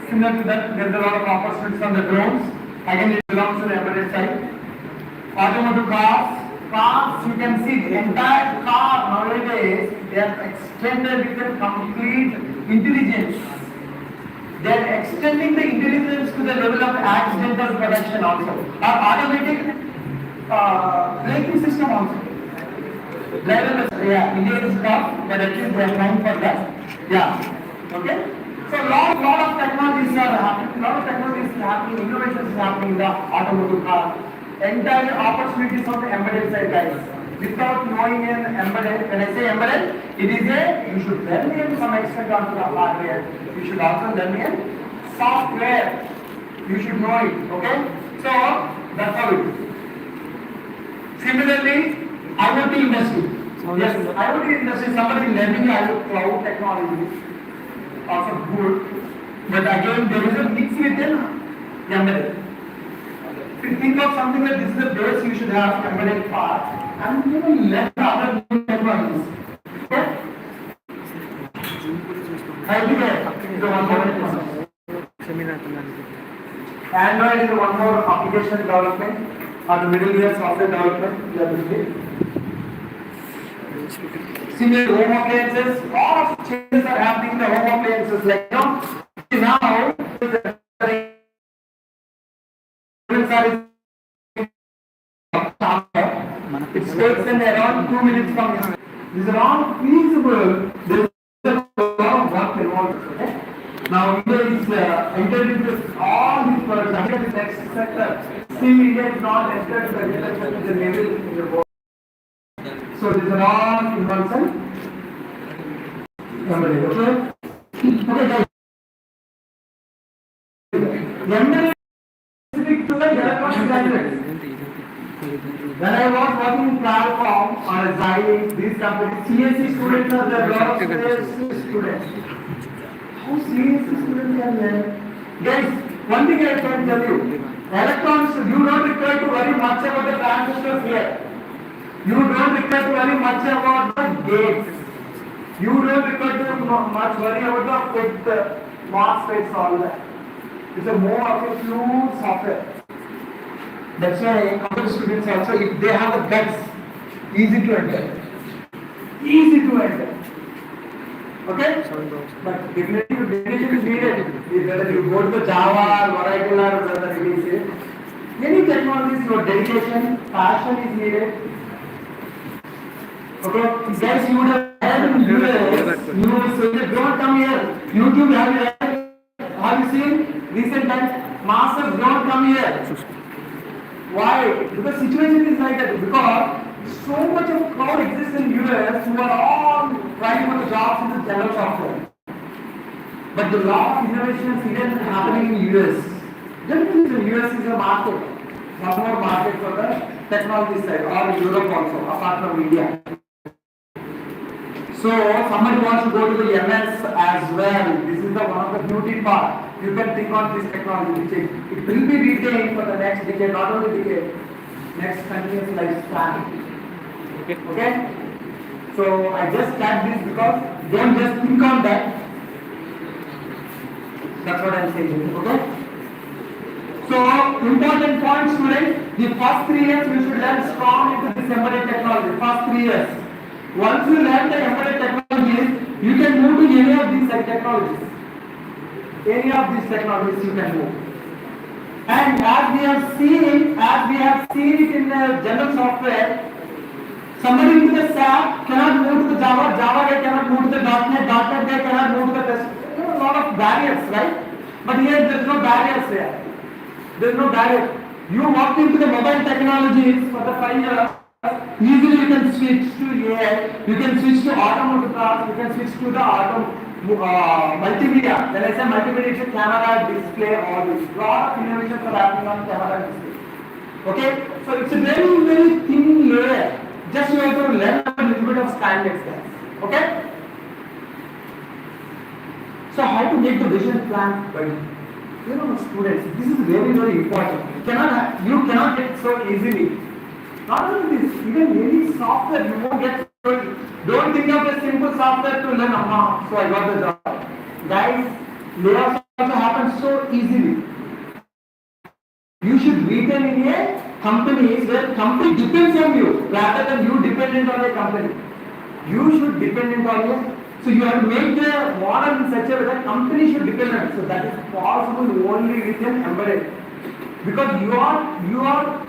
Similar to that, there is a lot of opportunities on the drones. Again, it belongs to the embedded side. Automotive cars, you can see the entire car nowadays, they are extended with a complete intelligence. They are extending the intelligence to the level of accidental production also. Or automatic braking system also. Yeah, India is tough, but at least they are trying for that. Yeah. Okay? So lot of technologies are happening, innovations is happening in the automotive car. Entire opportunities on the embedded side, guys. Without knowing an embedded, when I say embedded, it is you should learn in some extent onto the hardware. You should also learn in software. You should know it. Okay? So that's how it is. Similarly, IoT industry. Yes, IoT industry, somebody learning cloud technology. Also good, but again there is a mix within embedded. If you think of something like this is the base, you should have embedded part and you will learn other new technologies. Okay? Avih is one more technology. Android is one more application development or the middle layer software development we are doing. Similar home appliances, lot of changes are happening in the home appliances. Like now, it takes around 2 minutes from here. This is not feasible. There is a lot of work involved. Okay? Now India is entered into all these products. Under the next sector, still India is not entered the real sector, the level in the world. So these are all involved. Okay, guys. Embedded specific to the electronic graduates. When I was working in Platform or Xilinx, these companies, CSC students are the lot of CSC students. How CSC students are there? Guys, one thing I can tell you, electronics, you don't require to worry much about the transistors here. You don't require to worry much about the gates. You don't require to much worry about the MOSFETs, all that. It's a more of a fluid software. That's why computer students also, if they have the guts, easy to enter. Easy to enter. Okay? But dedication is needed. Whether you go to the Java or Oracle or whether it is any technologies, your dedication, passion is needed. Okay? Guys, you would have heard in US, you say, don't come here. YouTube, have you seen recent times? Masters, don't come here. Why? Because situation is like that. Because so much of crowd exists in US who are all trying for the jobs in the general software. But the lot of innovations hidden happening in US. Generally, the US is a market. One more market for the technology side, or Europe also, apart from India. So somebody wants to go to the MS as well. This is the one of the beauty part. You can think on this technology. It will be retained for the next decade, not only decade, next continuous lifespan. Okay? So I just tagged this because don't just think on that. That's what I'm saying. Okay? So important point, students. The first 3 years you should learn strong into this embedded technology. First 3 years. Once you learn the embedded technologies, you can move to any of these technologies. Any of these technologies you can move. And as we have seen it in the general software, somebody into the SAP cannot move to the Java guy cannot move to the .NET guy cannot move to the test. There are a lot of barriers, right? But here there is no barriers there. There is no barrier. You walked into the mobile technologies for the 5 years. Easily you can switch to AI, you can switch to automotive cars, you can switch to the multimedia. When I say multimedia, it's a camera, display, all this. Lot of innovations are happening on camera and display. Okay? So it's a very, very thin layer. Just you have to learn a little bit of standards there. Okay? So how to make the vision plan? But you know, students, this is very, very important. You cannot get so easily. Not only this, even any software you won't get. Don't think of a simple software to learn. So I got the job. Guys, layoffs also happens so easily. You should retain in a company where company depends on you rather than you dependent on a company. You should dependent on you. So you have to make the model in such a way that company should depend on it. So that is possible only with an embedded. Because you are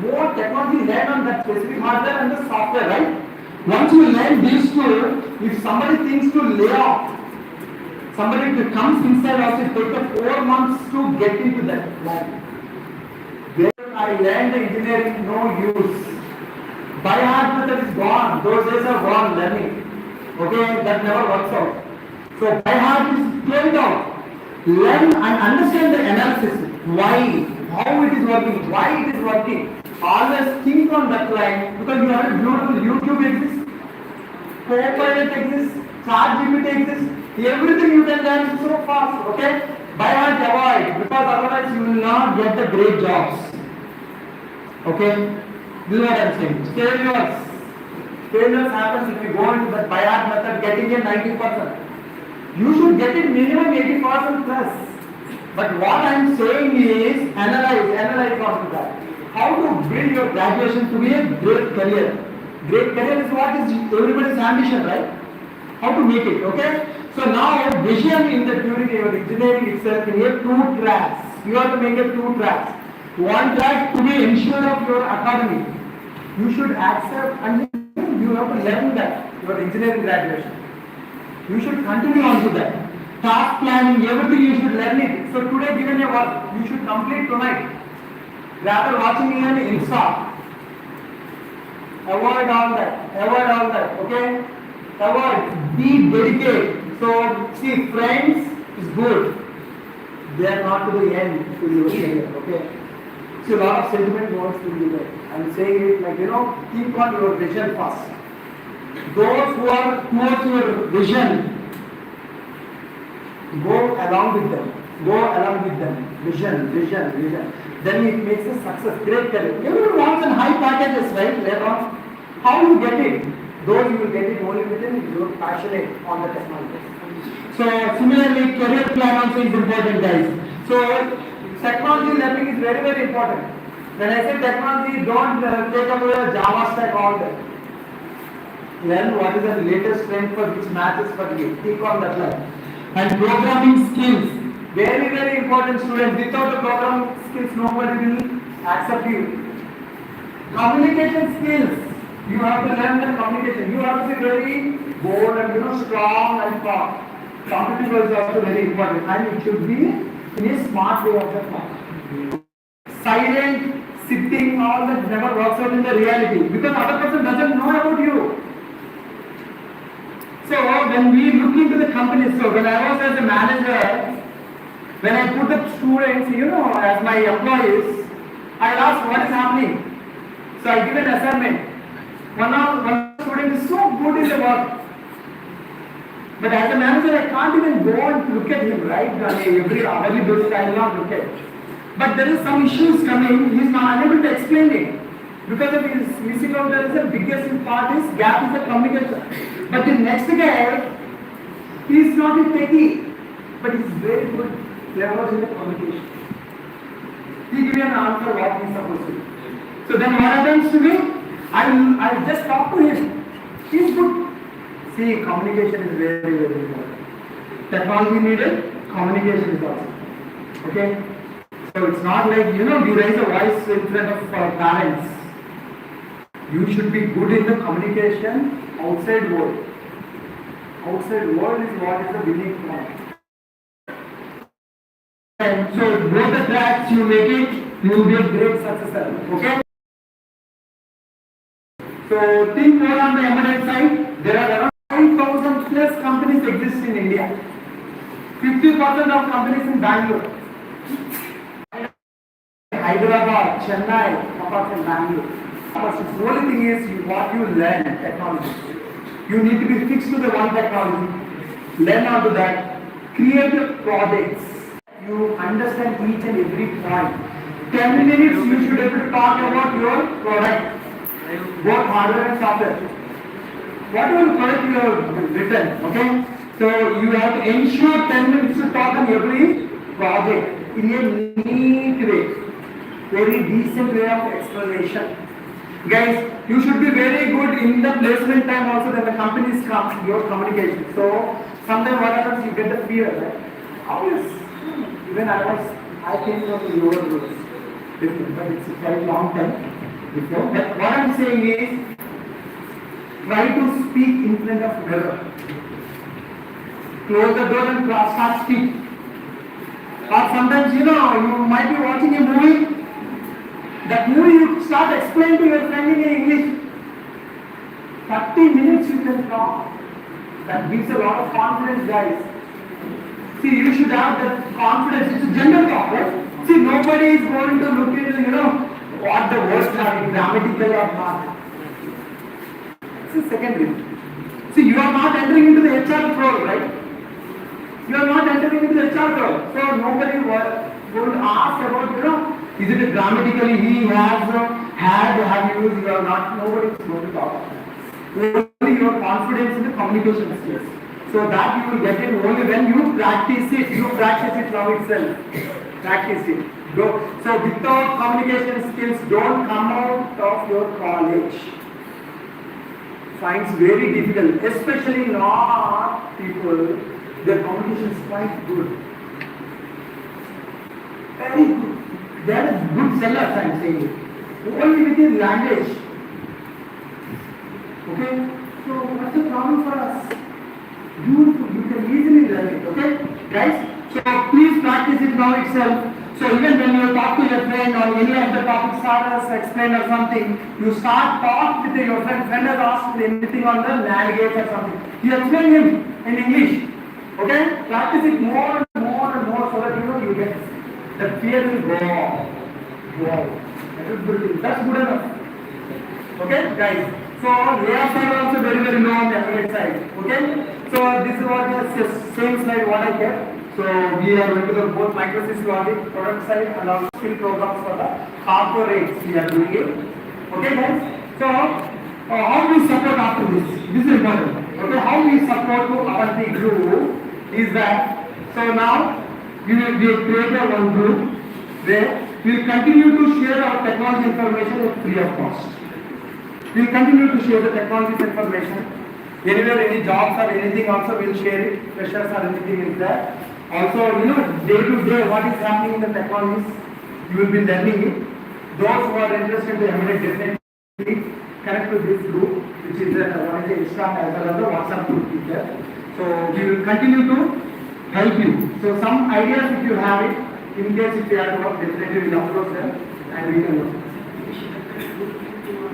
more technology led on that specific hardware and the software, right? Once you learn these two, if somebody thinks to lay off, somebody who comes inside also take up 4 months to get into that line. Where I learned the engineering, no use. By heart method is gone. Those days are gone learning. Okay, that never works out. So by heart is played out. Learn and understand the analysis. Why? How it is working? Why it is working? Always think on that line because you have a beautiful YouTube exists, Copilot exists, ChatGPT exists. Everything you can learn so fast. Okay? By heart avoid because otherwise you will not get the great jobs. Okay? This is what I am saying. Failures happens if you go into the by heart method getting a 90%. You should get it minimum 80% plus. But what I am saying is analyze onto that. How to build your graduation to be a great career. Great career is what is everybody's ambition, right? How to make it, okay? So now vision in the during your engineering itself in a 2 tracks. You have to make it 2 tracks. One track to be ensure of your academy. You should accept and you have to learn that, your engineering graduation. You should continue on to that. Task planning, everything you should learn it. So today given your work, you should complete tonight. Rather watching in an Insta. Avoid all that, okay? Avoid, be dedicated. So see, friends is good. They are not to the end to your career, okay? See, a lot of sentiment wants to be there. I am saying it like, keep on your vision first. Those who are towards your vision, go along with them. Vision. Then it makes a success, great career. Everyone wants a high packages, right? Later on. How you get it? Those you will get it only within your passionate on the technology. So similarly, career plan also is important, guys. So technology learning is very, very important. When I say technology, don't take away Java stack all that. Learn what is the latest trend for which matches for you. Think on that line. And programming skills, very, very important, students. Without the programming skills, nobody will accept you. Communication skills, you have to learn the communication. You have to be very bold and strong and calm. Competitive is also very important, and it should be in a smart way of the thought. Silent, sitting, all that never works out in the reality because other person doesn't know about you. So when we look into the company, so when I was as a manager, when I put up students, as my employees, I asked what is happening. So I give an assignment. One student is so good in the work, but as a manager I can't even go and look at him, right? Every hourly basis I will not look at. But there is some issues coming, he is not unable to explain it. Because of his missing out, there is the biggest part is gap is the communication. But the next guy, he is not a techie, but he is very good level in the communication. He gives an answer what he is supposed to do. So then what happens to me? I just talk to him. He is good. See, communication is very, very important. Technology needed, communication is also. Okay? So it's not like, you raise a voice in front of parents. You should be good in the communication outside world. Outside world is what is the winning point. And so both the tracks you make it, you will be a great successor. Okay? So think more on the embedded side. There are around 5,000 plus companies exist in India. 50% of companies in Bangalore. Hyderabad, Chennai, apart from Bangalore. The only thing is what you learn technology. You need to be fixed to the one technology. Learn on to that. Create products. You understand each and every point. 10 minutes you should be able to talk about your product. Both hardware and software. Whatever product you have written, okay? So you have to ensure 10 minutes to talk on every project in a neat way, very decent way of explanation. Guys, you should be very good in the placement time also when the companies come, your communication. So sometimes what happens, you get the fear, right? How is, even I came from your groups, but it's a quite long time before. But what I'm saying is, try to speak in front of mirror. Close the door and start speaking. Or sometimes, you might be watching a movie. That movie you start explaining to your friend in English. 30 minutes you can talk. That gives a lot of confidence, guys. See, you should have that confidence. It's a general talk, right? See, nobody is going to look at, what the words are, grammatical or not. This is secondary. See, you are not entering into the HR role, right? You are not entering into the HR role. So nobody will ask about, is it grammatically he has, have used, you are not, nobody is going to talk. Only your confidence in the communication skills. So that you will get it only when you practice it. You practice it now itself. Practice it. So without communication skills, don't come out of your college. Finds very difficult, especially not people, their communication is quite good. Very good. They are good sellers, I am saying. Only within language. Okay? So what's the problem for us? Beautiful, you can easily learn it. Okay? Guys? So please practice it now itself. So even when you talk to your friend or any of the topics are explained or something, you start talk with your friend. Friend has asked anything on the navigate or something. You explain him in English. Okay? Practice it more and more and more so that you get the fear will go off. That's good enough. Okay, guys. So layers are also very, very low on the affiliate side. Okay. So this is what the same slide what I get. So we are going to the both microsystems logic product side and also skill programs for the corporates. We are doing it. Okay, guys. So how we support after this? This is important. Okay, how we support to Avanthi group is that. So now we will create a one group where we will continue to share our technology information free of cost. We will continue to share the technology information. Anywhere any jobs or anything also we will share it. Freshers or anything is there. Also, day to day what is happening in the technologies, you will be learning it. Those who are interested in embedded definitely connect to this group, which is one of the Instagram as well as the WhatsApp group is there. So we will continue to help you. So some ideas if you have it, in case if you have work, definitely we will upload them and we can look.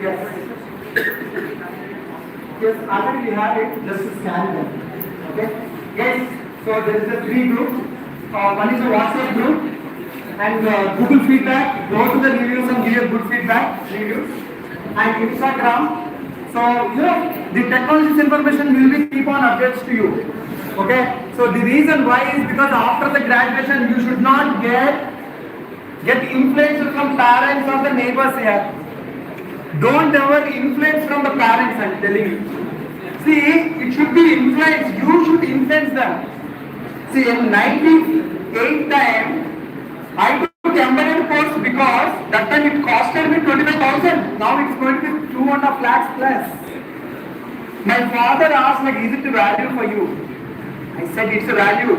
Yes. Yes, already we have it, just scan them. Okay? Yes. So there is a 3 groups. One is a WhatsApp group and Google feedback. Go to the reviews and give good feedback. Reviews and Instagram. So the technology information will be keep on updates to you. Okay. So the reason why is because after the graduation you should not get influence from parents or the neighbors here. Don't ever influence from the parents, I am telling you. See, it should be influence. You should influence them. See, in 98 time, I took embedded course because that time it costed me 25,000. Now it's going to be 2.5 lakhs plus. My father asked, is it a value for you? I said it's a value.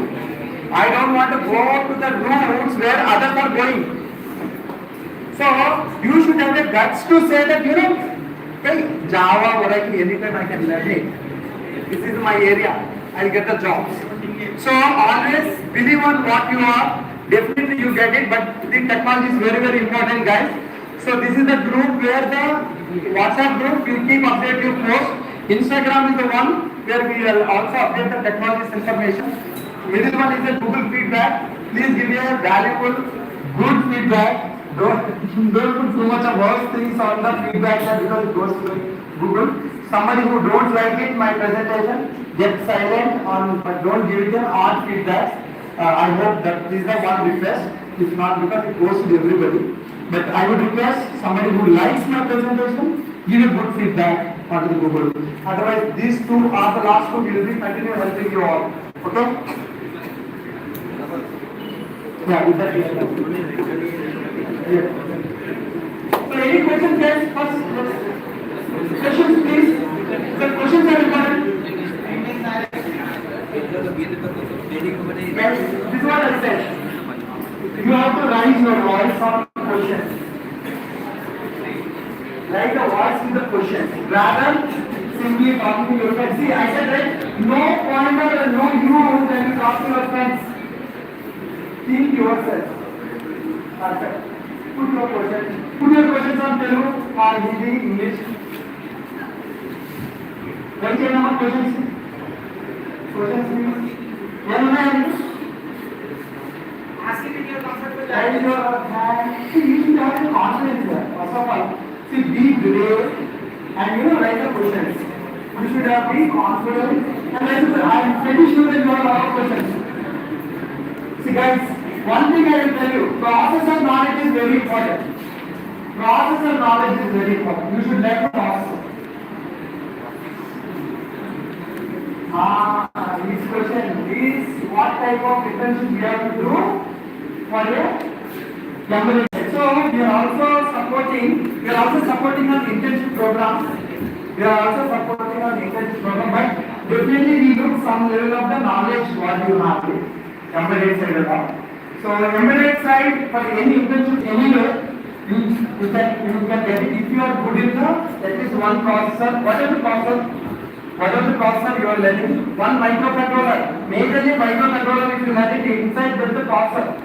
I don't want to go to the routes where others are going. So you should have the guts to say that hey, Java, Oracle, anytime I can learn it. This is my area. I'll get the jobs. So always believe on what you are. Definitely you get it, but the technology is very, very important, guys. So this is the group where the WhatsApp group will keep update your post. Instagram is the one where we will also update the technology information. Middle one is the Google feedback. Please give me a valuable, good feedback. Don't put too much of worse things on the feedback because it goes to Google. Somebody who don't like it, my presentation, get silent on, but don't give it an odd feedback. I hope that is the one request. If not, because it goes to everybody. But I would request somebody who likes my presentation, give a good feedback onto the Google. Otherwise, these two are the last two. We will be continue helping you all. Okay? Yeah, is that clear? Yeah. So any questions, guys? First, questions, please. The questions are important. Yes, this is what I said. You have to raise your voice on questions. Like the voice in the questions. Rather, simply talking to your friends. See, I said right, no pointer and no you when you talk to your friends. Think yourself. Perfect. Put your questions. Put your questions on Telugu or Hindi, English. What is your number questions? Questions please. Ask it in your comfortable language. You should have confidence here. First of all, see, be brave and write the questions. You should have be confident and I am pretty sure that you have a lot of questions. See guys, one thing I will tell you, process of knowledge is very important. Process of knowledge is very important. You should learn the process. This question is what type of internship we have to do for a younger. So we are also supporting on internship programs. We are also supporting on internship program, but definitely we look some level of the knowledge what you have to embedded side of that. So embedded side for any internship anywhere you can get it if you are good in the at least one processor. What are the processor you are learning? One microcontroller. Majorly microcontroller if you learn it inside the processor.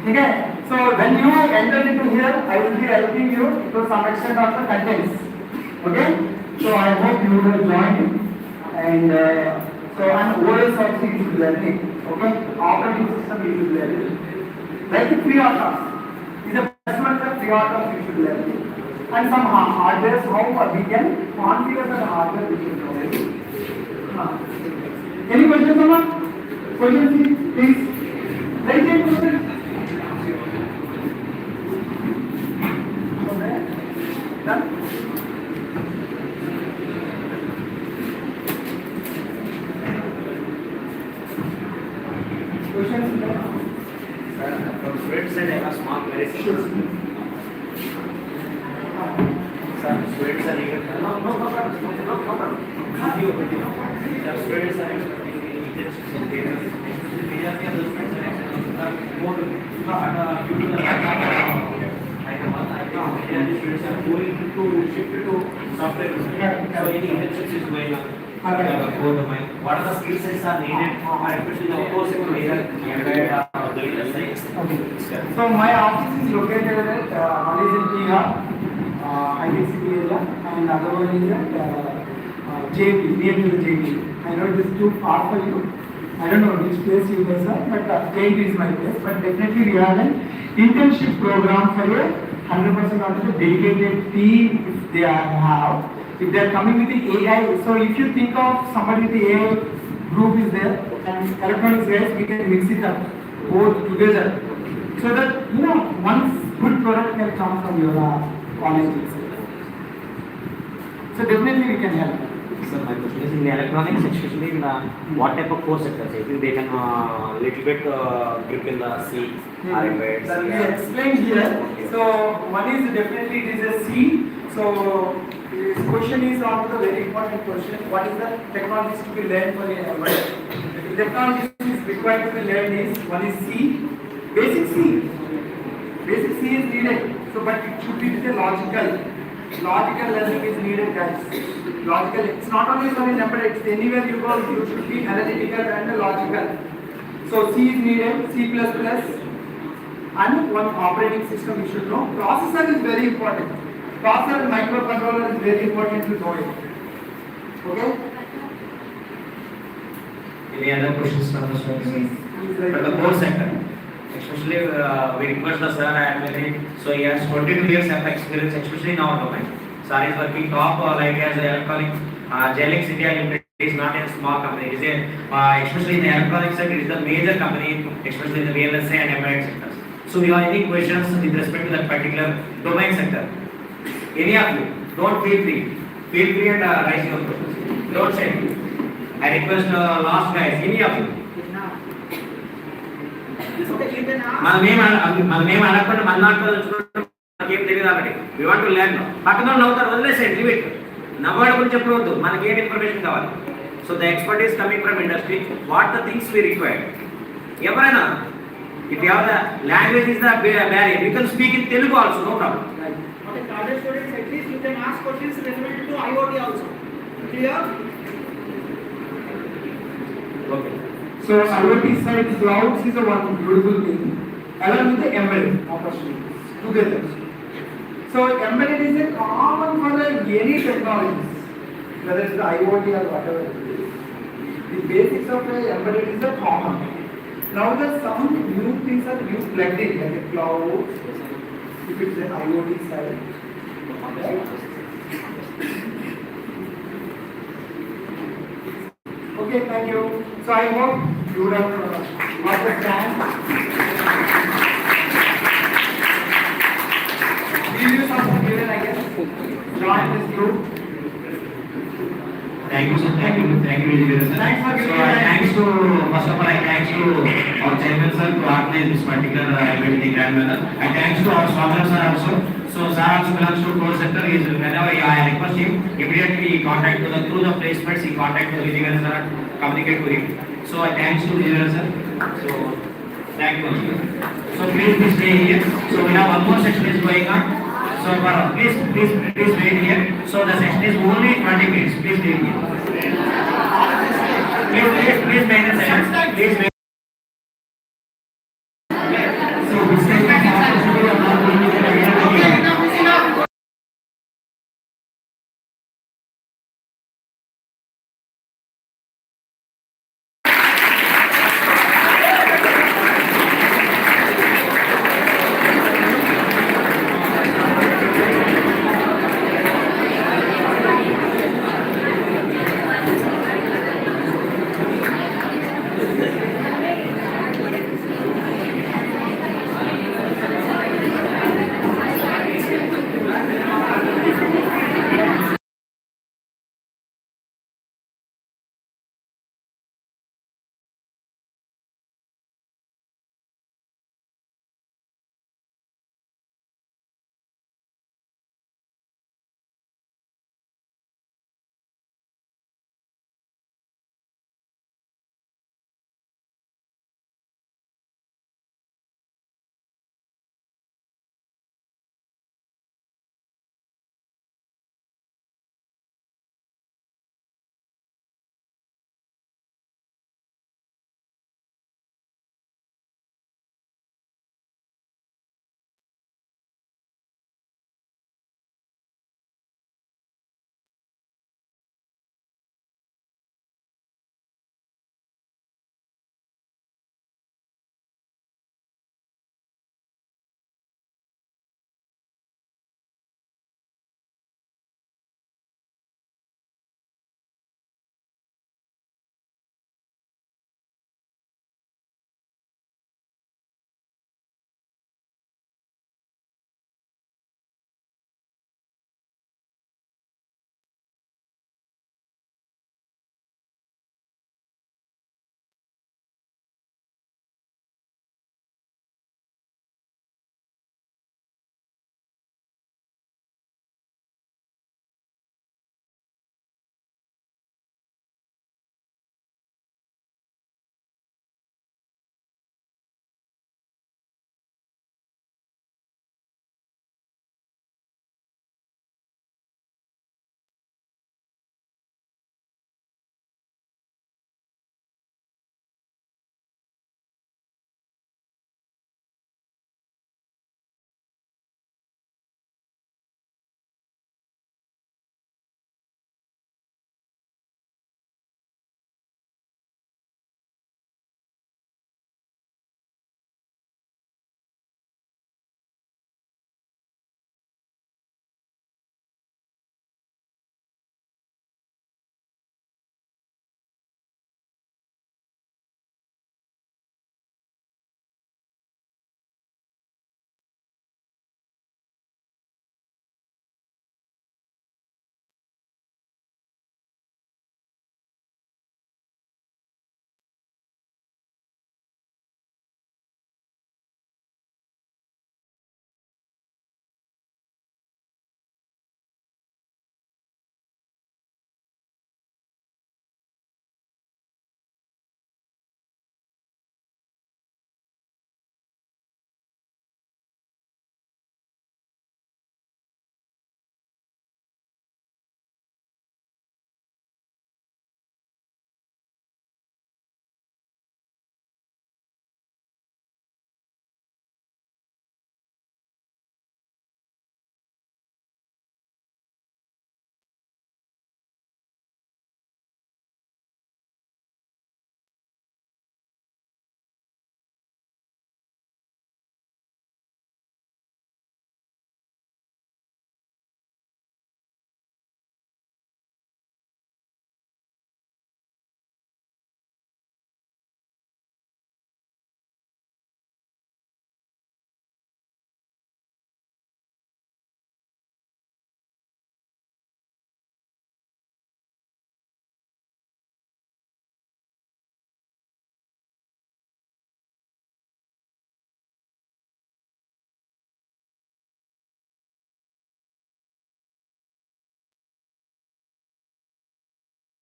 Okay? So when you enter into here, I will be helping you to some extent of the contents. Okay? So I hope you will join and so on OS also you should learn it. Okay? Operating system you should learn it. Like pre-autos. Is the best one the pre-autos you should learn it. And some hardware, how we can configure the hardware we should know it. Any questions, someone? Questions, please. Raise your question. Done? Questions? Sir, from student side I have small queries. Sir, students are eager. No problem. Students are software. So any internships is going on. What are the skill sets are needed, especially the course area? Okay. So my office is located at one is in Tia, IDCT area, and other one is at JP, near to the JP. I know it is too far for you. I don't know which place you guys are, but JP is my place. But definitely we have an internship program for you. 100% of the dedicated team if they have. If they are coming with the AI, so if you think of somebody with the AI group is there and electronics guys, we can mix it up both together so that one good product can come from your college itself. So definitely we can help. So my question is in the electronics, especially in the what type of course sectors? I think they can little bit grip in the C, We explained here. So one is definitely it is a C. So this question is also a very important question. What is the technologies to be learned for the embedded? The technologies is required to be learned is one is C, basic C. Basic C is needed. So but it should be with a logical learning is needed, guys. Logical. It's not only for an embedded. It's anywhere you go, you should be analytical and logical. So C is needed, C++, and one operating system you should know. Processor is very important. Processor and microcontroller is very important to know it. Okay? Any other questions from the students? For the core sector, especially we request the sir so he has 22 years of experience, especially in our domain. Sir is working top like as electronic Gelix India Limited is not a small company. It is a especially in the electronic sector, it is the major company, especially in the VLSI and embedded sectors. So we have any questions with respect to that particular domain sector? Any of you, don't feel free and raise your questions. Don't say. I request last guys, any of you. మనమేం అనకుండా మన నాట్లో మనకేం తెలియదు కాబట్టి we want to learn. పక్కన వాళ్ళు నవ్వుతారు, వదిలేసేయండి, లీవ్ ఇట్. నవ్వాడు గురించి చెప్పవద్దు, మనకి ఏం ఇన్ఫర్మేషన్ కావాలి. So the expert is coming from industry, what the things we required. ఎవరైనా if you have the language is the barrier, you can speak in Telugu also, no problem. Okay, college students, at least you can ask questions related to IoT also. Clear? Okay. So IoT side clouds is a one beautiful thing along with the embedded opportunities together. So embedded is a common for any technologies, whether it's the IoT or whatever it is. The basics of the embedded is a common. Now there's some new things are new plugged in, like a cloud, if it's an IoT side. Right? Okay, thank you. So I hope you would have understand. Will you some given, I guess, join this group? Thank you, sir. Thank you, Vijay sir. Thanks for giving So, thanks to, first of all, I thanks to our chairman sir to organize this particular event in the grand manner. I thanks to our Swamina sir also. So, sir also belongs to core sector. He is whenever I request him, immediately contact to the through the placements. He contact to Vijay sir and communicate to him. So, I thanks to Vijay sir. So, thank you. So, please stay here. So, we have one more section is going on. So, please wait here. So, the session is only 20 minutes. Please wait here. Please maintain silence. Please maintain. So this is the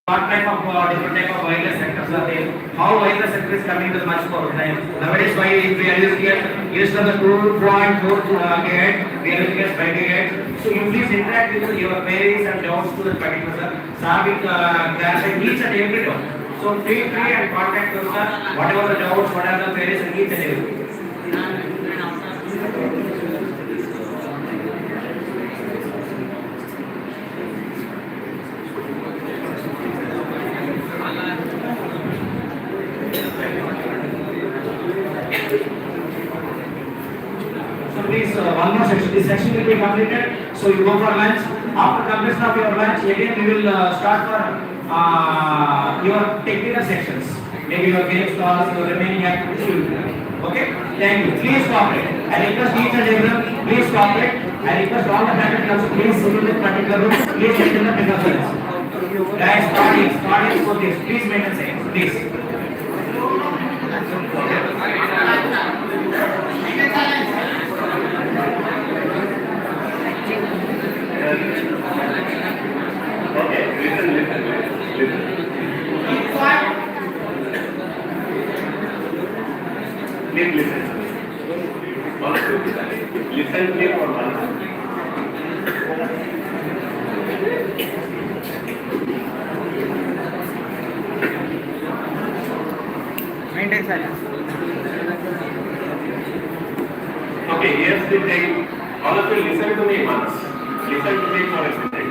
What type of different type of wireless sectors are there? How wireless sector is coming to much more time. Nowadays, why we are using it? Instead of the 2.4 gigahertz, we are using it 5 gigahertz. So you please interact with your queries and doubts to the particular sir. Sir will clarify each and every doubt. So feel free and contact us sir. Whatever the doubts, whatever the queries, and each and everything. So please, one more section. This section will be completed. So you go for lunch. After completion of your lunch, again we will start for your technical sections. Maybe your games class, your remaining activities will be there. Okay? Thank you. Please cooperate. I request each and everyone, please cooperate. I request all the faculty also, please sit in the particular room. Please sit in the particular room. Guys, audience for this. Please maintain silence. Please. Okay, listen. Please listen. Listen to me for one. Maintain silence. Okay, here's the thing. All of you listen to me once. Listen to me for a second.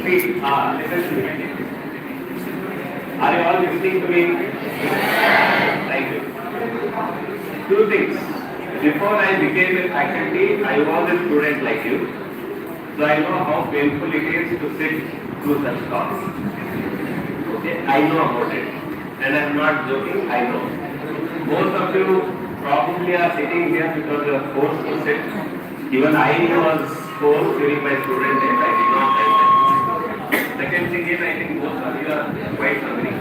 Please, listen to me. Are you all listening to me? Thank you. Two things. Before I became a faculty, I was a student like you. So I know how painful it is to sit through such talks. Okay, I know about it. And I'm not joking, I know. Most of you probably are sitting here because you are forced to sit. Even I was forced during my student days, I did not like that. Second thing is, I think most of you are quite hungry.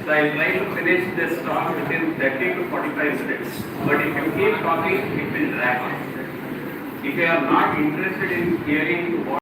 So I will try to finish this talk within 30 to 45 minutes. But if you keep talking, it will drag on. If you are not interested in hearing what